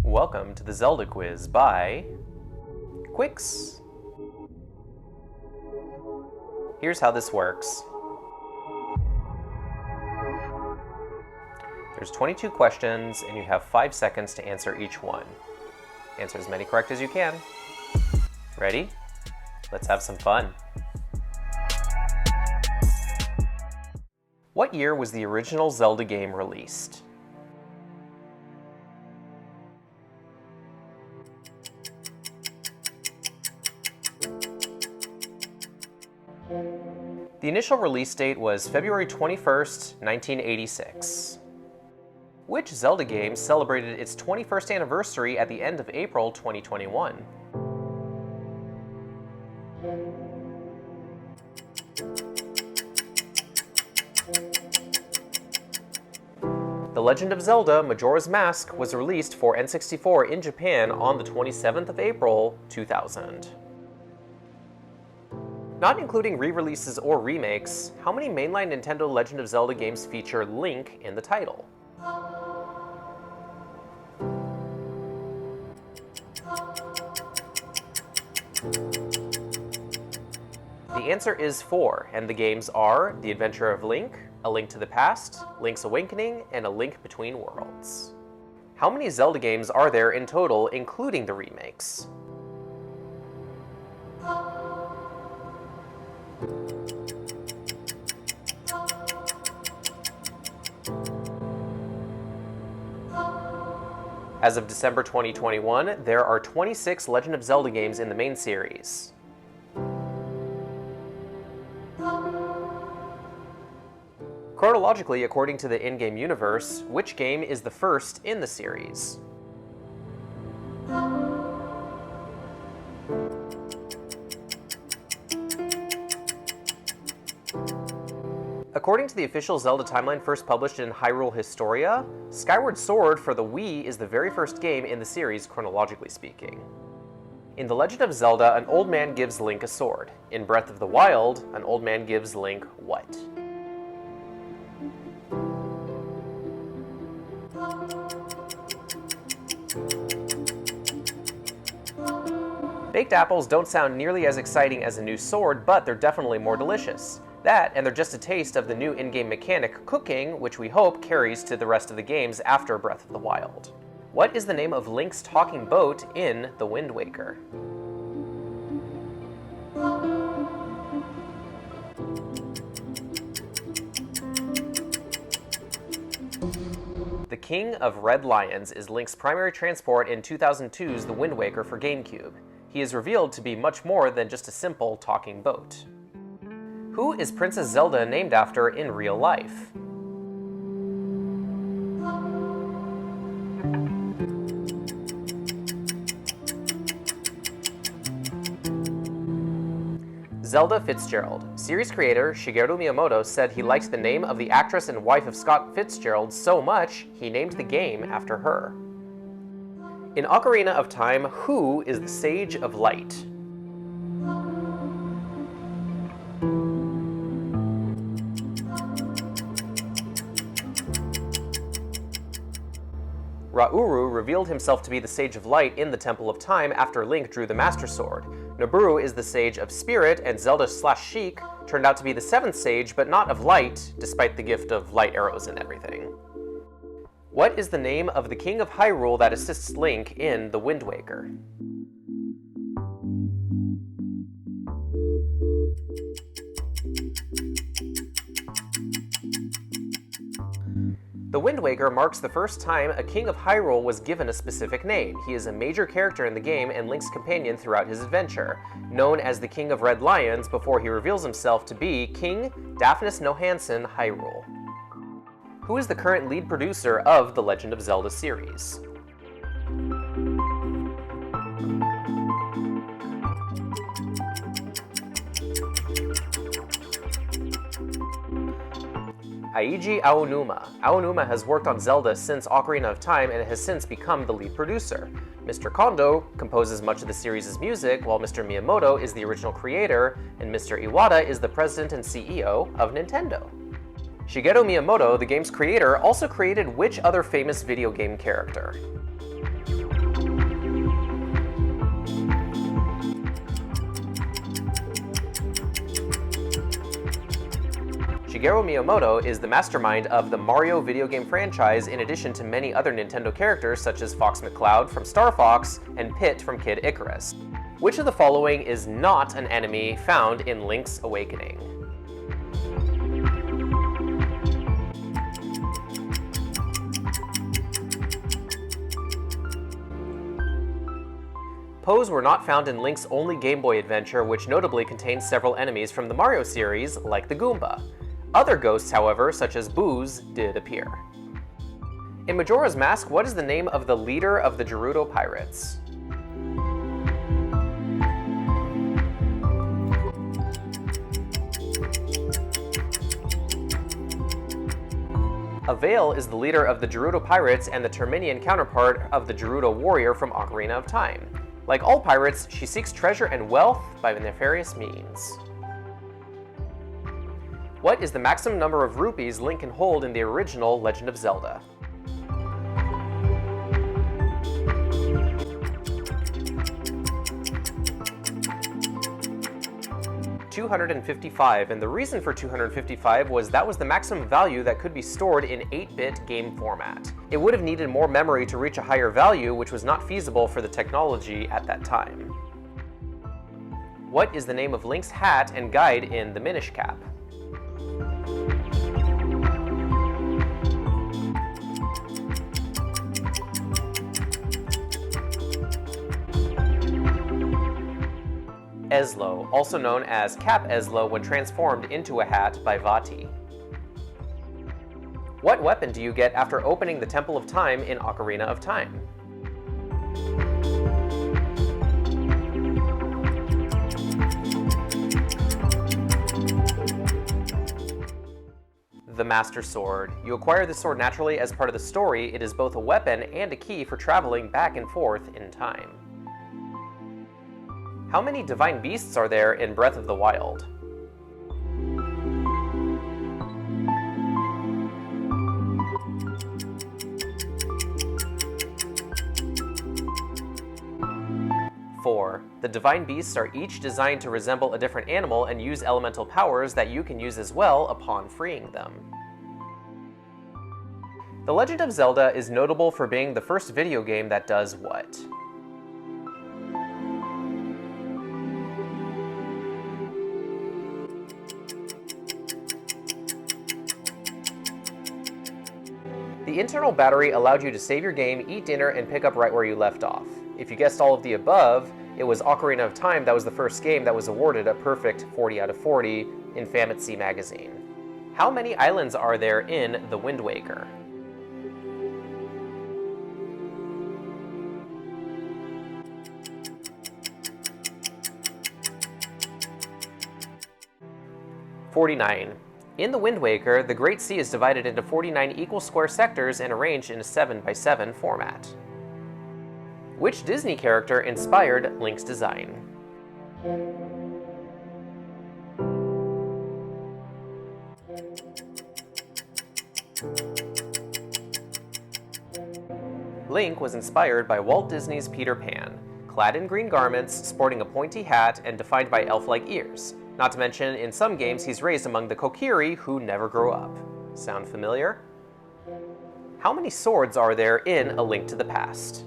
Welcome to the Zelda quiz by Quix. Here's how this works. There's 22 questions and you have 5 seconds to answer each one. Answer as many correct as you can. Ready? Let's have some fun. What year was the original Zelda game released? The initial release date was February 21st, 1986. Which Zelda game celebrated its 21st anniversary at the end of April 2021? The Legend of Zelda Majora's Mask was released for N64 in Japan on the 27th of April, 2000. Not including re-releases or remakes, how many mainline Nintendo Legend of Zelda games feature Link in the title? The answer is 4, and the games are The Adventure of Link, A Link to the Past, Link's Awakening, and A Link Between Worlds. How many Zelda games are there in total, including the remakes? As of December 2021, there are 26 Legend of Zelda games in the main series. Chronologically, according to the in-game universe, which game is the first in the series? According to the official Zelda timeline first published in Hyrule Historia, Skyward Sword for the Wii is the very first game in the series, chronologically speaking. In The Legend of Zelda, an old man gives Link a sword. In Breath of the Wild, an old man gives Link what? Baked apples don't sound nearly as exciting as a new sword, but they're definitely more delicious. That, and they're just a taste of the new in-game mechanic, cooking, which we hope carries to the rest of the games after Breath of the Wild. What is the name of Link's talking boat in The Wind Waker? The King of Red Lions is Link's primary transport in 2002's The Wind Waker for GameCube. He is revealed to be much more than just a simple talking boat. Who is Princess Zelda named after in real life? Zelda Fitzgerald. Series creator Shigeru Miyamoto said he liked the name of the actress and wife of Scott Fitzgerald so much, he named the game after her. In Ocarina of Time, who is the Sage of Light? Rauru revealed himself to be the Sage of Light in the Temple of Time after Link drew the Master Sword. Nabooru is the Sage of Spirit, and Zelda/Sheik turned out to be the 7th Sage, but not of Light, despite the gift of light arrows and everything. What is the name of the King of Hyrule that assists Link in The Wind Waker? The Wind Waker marks the first time a King of Hyrule was given a specific name. He is a major character in the game and Link's companion throughout his adventure, known as the King of Red Lions before he reveals himself to be King Daphnis Nohansen Hyrule. Who is the current lead producer of the Legend of Zelda series? Eiji Aonuma. Aonuma has worked on Zelda since Ocarina of Time and has since become the lead producer. Mr. Kondo composes much of the series' music, while Mr. Miyamoto is the original creator, and Mr. Iwata is the president and CEO of Nintendo. Shigeru Miyamoto, the game's creator, also created which other famous video game character? Shigeru Miyamoto is the mastermind of the Mario video game franchise in addition to many other Nintendo characters such as Fox McCloud from Star Fox and Pit from Kid Icarus. Which of the following is not an enemy found in Link's Awakening? Poes were not found in Link's only Game Boy adventure, which notably contains several enemies from the Mario series, like the Goomba. Other ghosts, however, such as Boo's, did appear. In Majora's Mask, what is the name of the leader of the Gerudo Pirates? Avail is the leader of the Gerudo Pirates and the Terminian counterpart of the Gerudo Warrior from Ocarina of Time. Like all pirates, she seeks treasure and wealth by nefarious means. What is the maximum number of rupees Link can hold in the original Legend of Zelda? 255, and the reason for 255 was that was the maximum value that could be stored in 8-bit game format. It would have needed more memory to reach a higher value, which was not feasible for the technology at that time. What is the name of Link's hat and guide in the Minish Cap? Eslo, also known as Cap Eslo when transformed into a hat by Vati. What weapon do you get after opening the Temple of Time in Ocarina of Time? The Master Sword. You acquire the sword naturally as part of the story. It is both a weapon and a key for traveling back and forth in time. How many divine beasts are there in Breath of the Wild? Four. The divine beasts are each designed to resemble a different animal and use elemental powers that you can use as well upon freeing them. The Legend of Zelda is notable for being the first video game that does what? The internal battery allowed you to save your game, eat dinner, and pick up right where you left off. If you guessed all of the above, it was Ocarina of Time that was the first game that was awarded a perfect 40 out of 40 in Famitsu magazine. How many islands are there in The Wind Waker? "49. In The Wind Waker, the Great Sea is divided into 49 equal square sectors and arranged in a 7x7 format. Which Disney character inspired Link's design? Link was inspired by Walt Disney's Peter Pan, clad in green garments, sporting a pointy hat, and defined by elf-like ears. Not to mention, in some games, he's raised among the Kokiri who never grow up. Sound familiar? How many swords are there in A Link to the Past?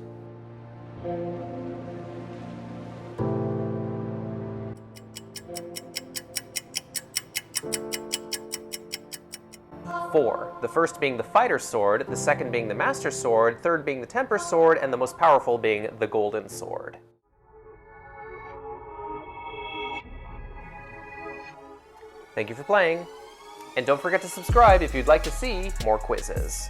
4. The first being the Fighter Sword, the second being the Master Sword, third being the Temper Sword, and the most powerful being the Golden Sword. Thank you for playing, and don't forget to subscribe if you'd like to see more quizzes.